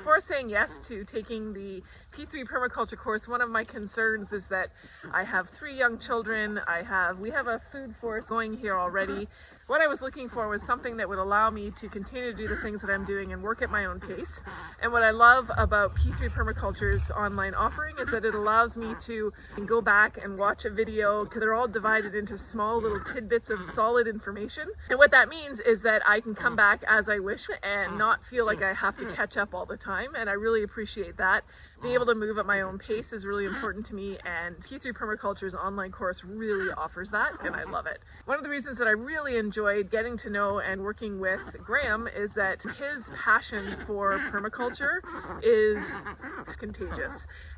before saying yes to taking the P3 permaculture course, one of my concerns is that I have 3 young children. We have a food forest going here already. What I was looking for was something that would allow me to continue to do the things that I'm doing and work at my own pace. And what I love about P3 Permaculture's online offering is that it allows me to go back and watch a video, because they're all divided into small little tidbits of solid information. And what that means is that I can come back as I wish and not feel like I have to catch up all the time. And I really appreciate that. Being able to move at my own pace is really important to me, and P3 Permaculture's online course really offers that, and I love it. One of the reasons that I really enjoyed getting to know and working with Graham is that his passion for permaculture is contagious.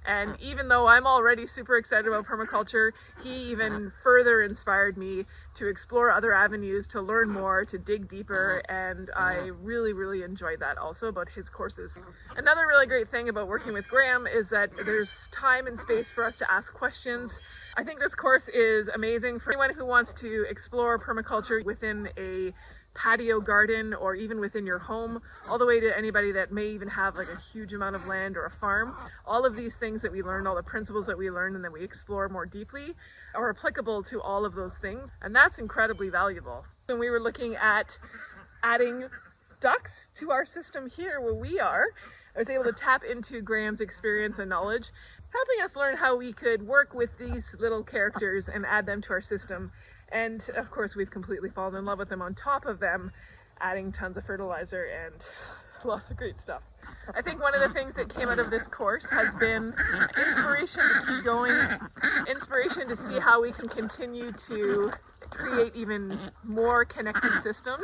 And even though I'm already super excited about permaculture, he even further inspired me to explore other avenues, to learn more, to dig deeper, and I really, really enjoyed that also about his courses. Another really great thing about working with Graham is that there's time and space for us to ask questions. I think this course is amazing for anyone who wants to explore permaculture within a patio garden or even within your home, all the way to anybody that may even have like a huge amount of land or a farm. All of these things that we learn, all the principles that we learn and that we explore more deeply are applicable to all of those things, and that's incredibly valuable. When we were looking at adding ducks to our system here where we are, I was able to tap into Graham's experience and knowledge, helping us learn how we could work with these little characters and add them to our system. And of course, we've completely fallen in love with them, on top of them adding tons of fertilizer and lots of great stuff. I think one of the things that came out of this course has been inspiration to keep going, inspiration to see how we can continue to create even more connected systems.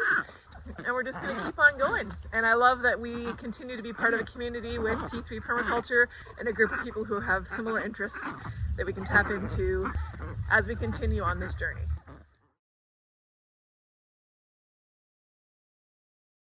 And we're just going to keep on going. And I love that we continue to be part of a community with P3 Permaculture and a group of people who have similar interests that we can tap into as we continue on this journey.